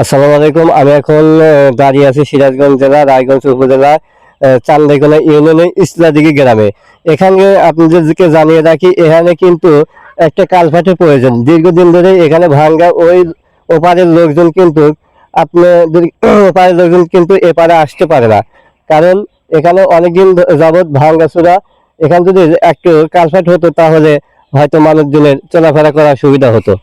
আসসালামু আলাইকুম। আমি এখন দাঁড়িয়ে আছি সিরাজগঞ্জ জেলা রায়গঞ্জ উপজেলা চান্দাইকোনা ইউনিয়নের ইসলাদিঘি গ্রামে। এখানে আপনাদেরকে জানিয়ে রাখি, এখানে কিন্তু একটা কালভার্টের প্রয়োজন। দীর্ঘদিন ধরে এখানে ভাঙ্গা ওপারের লোকজন কিন্তু আপনাদের ওপারের লোকজন কিন্তু এপারে আসতে পারে না, কারণ এখানে অনেকদিন যাবৎ ভাঙ্গাচোরা। এখানে যদি একটু কালভার্ট হতো তাহলে হয়তো মানুষজনের চলাফেরা করার সুবিধা হতো।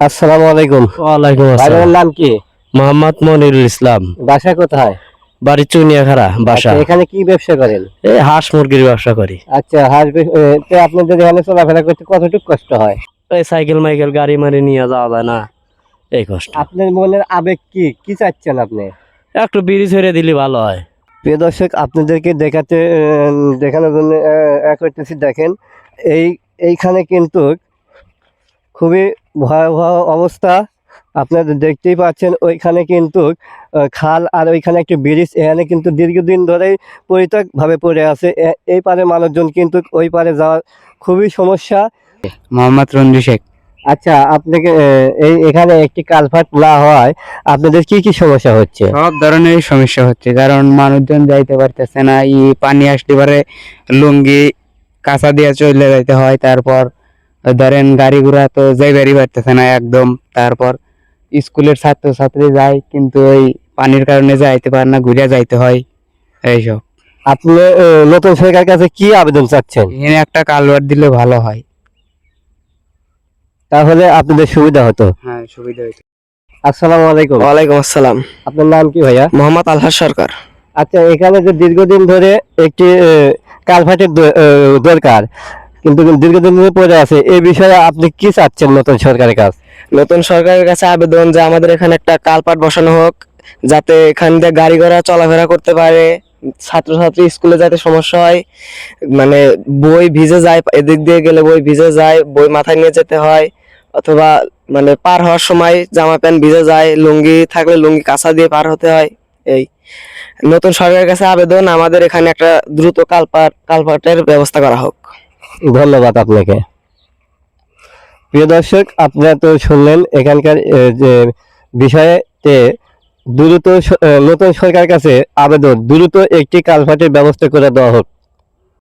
আসসালামু আলাইকুম। ওয়ালাইকুম ভাইয়ের আসসালাম। নাম কি? মোহাম্মদ মনিরুল ইসলাম। বাসা কোথায়? বাড়ি চুনিয়াখারা বাসা। আচ্ছা, এখানে কি ব্যবসা করেন? এই হাঁস মুরগির ব্যবসা করি। আচ্ছা, তো আপনাদের এখানে চলাফেরা করতে কতটুকু কষ্ট হয়? এই সাইকেল মাইকেল গাড়ি মারি নিয়ে যাওয়া যায় না, এই কষ্ট। আপনার মনের আবেগ কি কি চাচ্ছেন আপনি? একটু বিড়ি ছেড়ে দিলে ভালো হয়। প্রিয় দর্শক, আপনাদেরকে দেখানোর জন্য করতেছি। দেখেন, এইখানে কিন্তু খুবই ভয়াবহ অবস্থা। আপনারা দেখতেই পাচ্ছেন, ওইখানে কিন্তু খাল, আর ওইখানে একটি ব্রিজ। এখানে কিন্তু দীর্ঘদিন ধরেই পরিত্যক্তভাবে পড়ে আছে। এই পারে মানুষজন কিন্তু ওই পারে যাওয়ার খুবই সমস্যা। মোহাম্মদ রঞ্জু শেখ। আচ্ছা, আপনাকে এখানে একটি কালভার্ট না হওয়ায় আপনাদের কি কি সমস্যা হচ্ছে? সব ধরনের সমস্যা হচ্ছে, কারণ মানুষজন যাইতে পারতেছে না। পানি আসতে পারে, লুঙ্গি কাঁচা দিয়ে চলে যাইতে হয়। তারপর ধরেন গাড়ি ঘোড়া তো যাইবারই পারতেছে না একদম। তারপর স্কুলের ছাত্রছাত্রী যায়, কিন্তু ওই পানির কারণে যাইতে পারে না, ঘুরে যাইতে হয় এইসব। আপনি নতুন সরকারের কাছে কি আবেদন চাচ্ছেন? এখানে একটা কালভার্ট দিলে ভালো হয়। তাহলে আপনাদের সুবিধা হতো। হ্যাঁ, সুবিধা হইতো। আসসালামু আলাইকুম। ওয়ালাইকুম আসসালাম। আপনার নাম কি ভাইয়া? মোহাম্মদ আলহাজ সরকার। আচ্ছা, এখানে যে দীর্ঘদিন ধরে একটি কালভার্টের দরকার, কিন্তু দীর্ঘদিন ধরে পড়ে আছে, এই বিষয়ে আপনি কি চাচ্ছেন নতুন সরকারের কাছে? নতুন সরকারের কাছে আবেদন যে আমাদের এখানে একটা কালপাট বসানো হোক, যাতে এখান দিয়ে গাড়ি ঘোড়া চলাফেরা করতে পারে। ছাত্রছাত্রী স্কুলে যাতে সমস্যা হয়, মানে বই ভিজে যায়, এদিক দিয়ে গেলে বই ভিজে যায়, বই মাথায় নিয়ে যেতে হয়, অথবা মানে পার হওয়ার সময় জামা প্যান্ট ভিজে যায়, লুঙ্গি থাকলে লুঙ্গি কাঁচা দিয়ে পার হতে হয়। এই নতুন সরকারের কাছে আবেদন, আমাদের এখানে একটা দ্রুত কালপাটের ব্যবস্থা করা হোক। ধন্যবাদ আপনাকে। প্রিয় দর্শক, আপনারা তো শুনলেন এখানকার যে বিষয়েতে দ্রুত নতুন সরকারের কাছে আবেদন, দ্রুত একটি কালভার্টের ব্যবস্থা করে দেওয়া হোক।